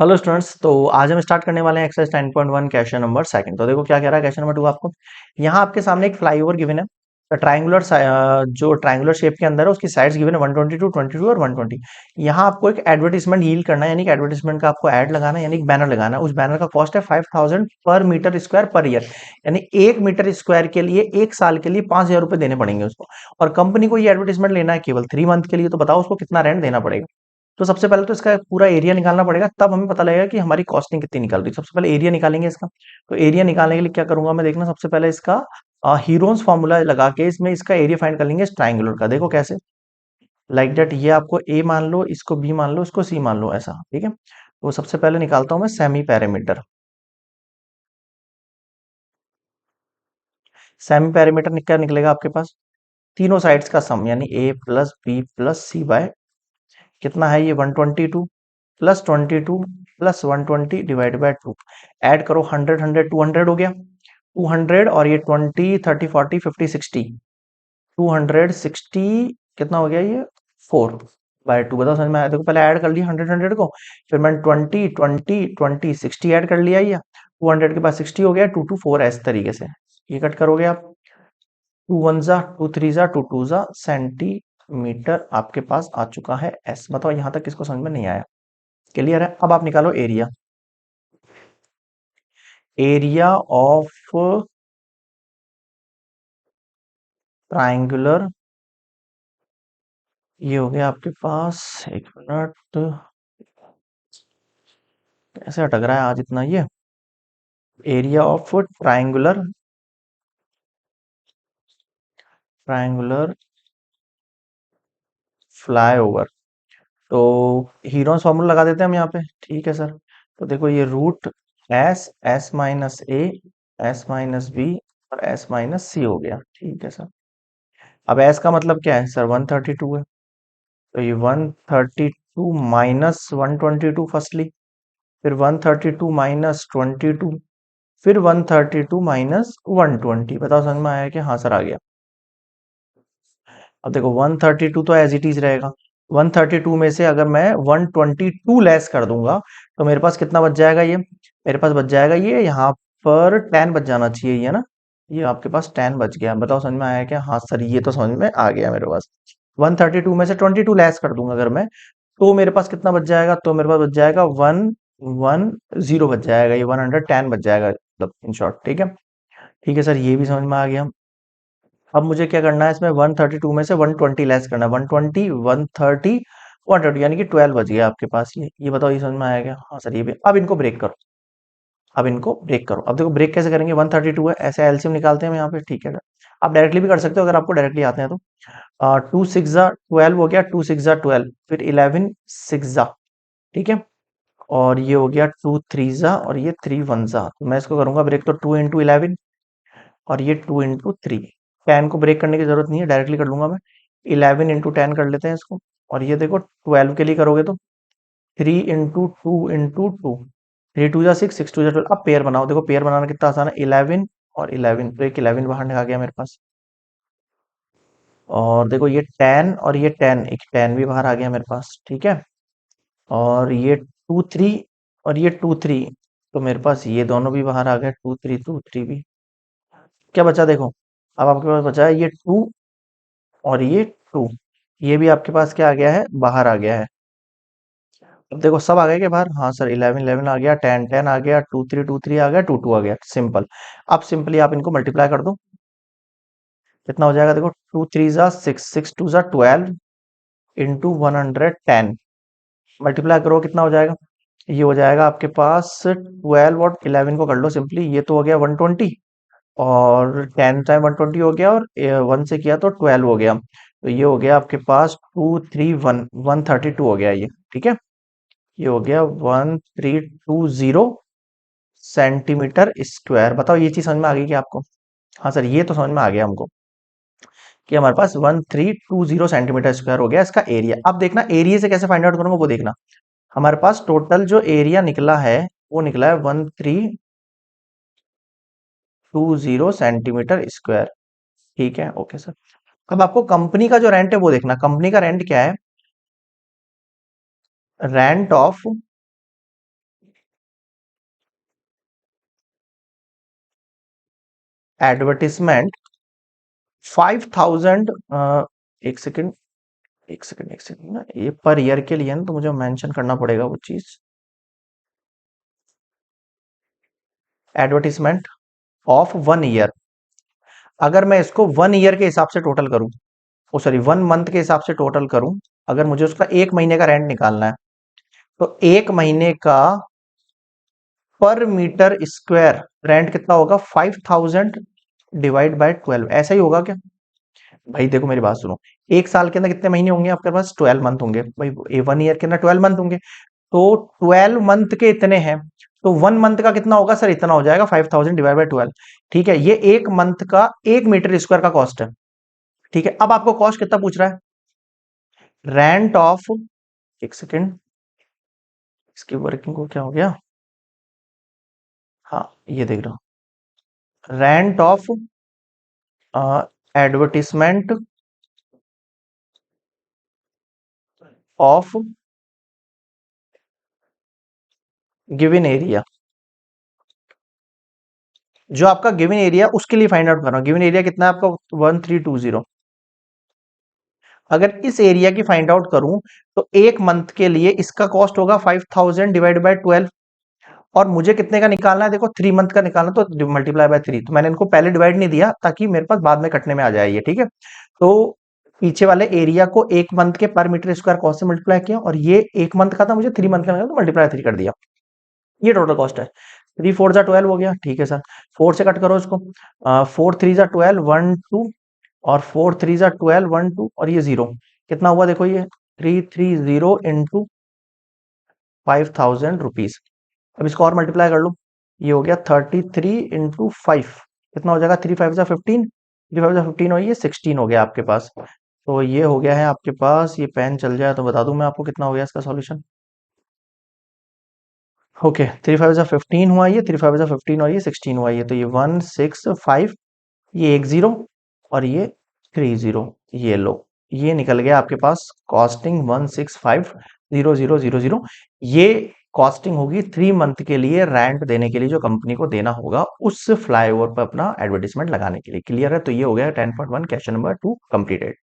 Hello students. तो आज हम स्टार्ट करने वाले हैं एक्सरसाइज 10.1 क्वेश्चन नंबर सेकंड। तो देखो क्या कह रहा है क्वेश्चन नंबर 2 आपको। यहाँ आपके सामने एक फ्लाईओवर गिवन है। ट्रायंगुलर जो ट्रायंगुलर शेप के अंदर है उसकी साइड्स गिवन है 122, 22 और 120। यहाँ आपको एक एडवर्टीजमेंट यील्ड करना है, यानी कि एडवर्टीजमेंट का आपको ऐड लगाना है, यानी कि बैनर लगाना है। उस बैनर का कॉस्ट है 5000 पर मीटर स्क्वायर पर ईयर, यानी 1 मीटर स्क्वायर के लिए 1 साल के लिए 5000 रुपए देने पड़ेंगे उसको। और कंपनी को ये एडवर्टीजमेंट लेना है केवल 3 मंथ के लिए। तो बताओ उसको कितना रेंट देना पड़ेगा। तो सबसे पहले तो इसका पूरा एरिया निकालना पड़ेगा, तब हमें पता लगेगा कि हमारी कॉस्टिंग कितनी निकल रही है। सबसे पहले एरिया निकालेंगे इसका। तो एरिया निकालने के लिए क्या करूंगा मैं, देखना सबसे पहले इसका हीरोन्स फॉर्मूला लगा के इसमें इसका एरिया फाइंड कर लेंगे इस ट्राइंगुलर का। देखो कैसे, लाइक दैट ये आपको ए मान लो, इसको बी मान लो, इसको सी मान लो, ऐसा ठीक है। तो सबसे पहले निकालता हूं मैं सेमी पैरामीटर। सेमी पैरामीटर क्या निकलेगा आपके पास, तीनों साइड्स का सम, यानी ए प्लस बी प्लस सी बाय कितना है ये 122 plus 22 plus 120 divide by 2। Add करो 100 100 200 हो गया 200, और ये 20 30 40 50 60 260 कितना हो गया ये 4/2। बताओ समझ में आया। देखो पहले ऐड कर लिया 100 100 को, फिर मैंने 20 20 20 60 ऐड कर लिया। ये 200 के बाद 60 हो गया 2 2 4 इस तरीके से। ये कट करोगे आप, 2 1 जा 2 3 जा 2 2 जा सेंटीमीटर आपके पास आ चुका है एस। बताओ यहां तक किसको समझ में नहीं आया। क्लियर है। अब आप निकालो एरिया। एरिया ऑफ ट्राइंगुलर, ये हो गया आपके पास, एक मिनट, कैसे अटक रहा है आज इतना ये। Area of triangular, triangular flyover. तो हीरोस फॉर्मूला लगा देते हैं हम यहाँ पे, ठीक है सर। तो देखो ये रूट एस, एस माइनस ए, एस माइनस बी और एस माइनस सी हो गया, ठीक है सर। अब एस का मतलब क्या है सर, 132 है। तो ये 132 माइनस 122 फर्स्टली, फिर 132 माइनस 22, फिर 132 माइनस 120। बताओ समझ में आया कि हाँ सर आ गया। अब देखो 132 तो एज इट इज रहेगा। 132 में से अगर मैं 122 लेस कर दूंगा तो मेरे पास कितना बच जाएगा, ये मेरे पास बच जाएगा ये यहाँ पर 10 बच जाना चाहिए, ये ना, ये आपके पास 10 बच गया। बताओ समझ में आया क्या, हाँ सर ये तो समझ में आ गया मेरे पास। 132 में से 22 लेस कर दूंगा अगर मैं, तो मेरे पास कितना बच जाएगा, तो मेरे पास बच जाएगा 110 बच जाएगा, ये 110 बच जाएगा, मतलब इन शॉर्ट, ठीक है। ठीक है सर, ये भी समझ में आ गया। अब मुझे क्या करना है, इसमें 132 में से 120 लेस करना है, 120 130 130, यानी कि 12 बच गया आपके पास। ये बताओ, ये समझ में आया क्या, हाँ सर ये भी। अब इनको ब्रेक करो, अब इनको ब्रेक करो। अब देखो ब्रेक कैसे करेंगे, 132 है, ऐसे एलसीएम निकालते हैं हम यहाँ पे, ठीक है सर। आप डायरेक्टली भी कर सकते हो अगर आपको डायरेक्टली आते हैं तो। 2 6 जा 12 हो गया, 2 6 जा 12, फिर 11 6 जा, ठीक है। और ये हो गया 2 3 जा, और ये 3 1 जा। तो मैं इसको करूंगा ब्रेक, तो 2 इंटू 11 और ये 2 इंटू 3। 10 को ब्रेक करने की जरूरत नहीं है, डायरेक्टली कर लूंगा मैं। 11 इंटू 10 कर लेते हैं इसको। और ये देखो 12 के लिए करोगे तो 3 इंटू 2 इंटू 2, 3 2 जा 6 6 2 जा 12। अब पेयर बनाओ, देखो पेयर बनाना कितना आसान है, 11 और 11, तो एक 11 बाहर निकल गया मेरे पास। और देखो ये 10 और ये 10, एक 10 भी बाहर आ गया मेरे पास, ठीक है। और ये 2 3 और ये 2 3, तो मेरे पास ये दोनों भी बाहर आ गए, 2 3 भी। क्या बचा देखो, अब आपके पास बचा है ये 2 और ये 2, ये भी आपके पास क्या आ गया है, बाहर आ गया है। अब देखो सब आ गए क्या बाहर, हाँ सर 11 11 आ गया, 10 10 आ गया, 2 3 आ गया, 2 2 आ गया, सिंपल। अब सिंपली आप इनको मल्टीप्लाई कर दो, कितना हो जाएगा देखो, 2 3 जा 6 6 2 जा 12 इंटू 110। मल्टीप्लाई करो कितना हो जाएगा, ये हो जाएगा आपके पास 12 और 11 को कर लो सिंपली, ये तो हो गया 120, और 10 टाइम 120 हो गया, और 1 से किया तो 12 हो गया। तो ये हो गया आपके पास 231 132 हो गया ये, ठीक है। ये हो गया 1320 सेंटीमीटर स्क्वायर। बताओ ये चीज समझ में आ गई क्या आपको। हाँ सर ये तो समझ में आ गया हमको कि हमारे पास 1320 सेंटीमीटर स्क्वायर हो गया इसका एरिया। अब देखना एरिया से कैसे फाइंड आउट करूंगा वो देखना। हमारे पास टोटल जो एरिया निकला है वो निकला है 1320 सेंटीमीटर स्क्वायर, ठीक है, ओके सर। अब आपको कंपनी का जो रेंट है वो देखना, कंपनी का रेंट क्या है, रेंट ऑफ एडवर्टिजमेंट 5000, एक सेकंड, एक सेकंड ना, ये पर ईयर के लिए है ना, तो मुझे मेंशन करना पड़ेगा वो चीज। एडवर्टिजमेंट ऑफ 1 ईयर, अगर मैं इसको 1 ईयर के हिसाब से टोटल करूं, ओ सॉरी 1 मंथ के हिसाब से टोटल करूं, अगर मुझे उसका 1 महीने का रेंट निकालना है, तो 1 महीने का पर मीटर स्क्वायर रेंट कितना होगा? 5000 डिवाइड बाय 12, ऐसा ही होगा क्या? भाई देखो मेरी बात सुनो, एक साल के अंदर कितने महीने होंगे आपके पास? 12 मंथ होंगे भाई, 1 ईयर के अंदर 12 मंथ होंगे, तो 12 मंथ के इतने हैं, तो 1 मंथ का कितना होगा सर? इतना हो जाएगा 5000 डिवाइड बाय 12। ठीक है, ये 1 मंथ का 1 मीटर स्क्वायर का कॉस्ट है। ठीक है, अब आपको कॉस्ट कितना पूछ रहा है? रेंट ऑफ, एक सेकेंड, इसकी वर्किंग को क्या हो गया, हाँ ये देख रहा हूं, rent of advertisement of given area, जो आपका गिवन एरिया उसके लिए फाइंड आउट कर रहा हूं। गिवन एरिया कितना है आपका? 1320। अगर इस एरिया की फाइंड आउट करूं, तो 1 मंथ के लिए इसका कॉस्ट होगा 5000 डिवाइड बाय 12, और मुझे कितने का निकालना है? देखो 3 मंथ का निकालना, तो मल्टीप्लाई बाय 3, तो मैंने इनको पहले डिवाइड नहीं दिया ताकि मेरे पास बाद में कटने में आ जाए ये। ठीक है, तो पीछे वाले एरिया को 1 मंथ के पर मीटर स्क्वायर कॉस्ट से मल्टीप्लाई किया, और ये 1 मंथ का था, मुझे 3 मंथ का निकाला, तो मल्टीप्लाई 3 कर दिया। ये टोटल कॉस्ट है। 3 4 जा 12 हो गया। ठीक है सर, 4 से कट करो इसको, 4 3 जा 12, 1 2, और 4 3 जा 12, 1 2, और ये 0, कितना हुआ देखो ये 330 इंटू 5000 रुपीज। अब इसको और मल्टीप्लाई कर लो, ये हो गया 33 इंटू 5, कितना हो जाएगा? 3 5 जा 15, 3 5 जा 15, और ये 16 हो गया आपके पास। तो ये हो गया है आपके पास, ये पेन चल जाए तो बता दूं मैं आपको कितना हो गया इसका सॉल्यूशन। ओके, 3 5 जा 15 हुआ, ये 3 5 जा 15, और ये 16 हुआ, ये तो ये 165, ये 10, और ये 30, ये लो, ये निकल गया आपके पास कॉस्टिंग 1650000। ये कॉस्टिंग होगी 3 मंथ के लिए रेंट देने के लिए, जो कंपनी को देना होगा उस फ्लाईओवर पर अपना एडवर्टीजमेंट लगाने के लिए। क्लियर है? तो ये हो गया 10.1 क्वेश्चन नंबर 2 कंप्लीटेड।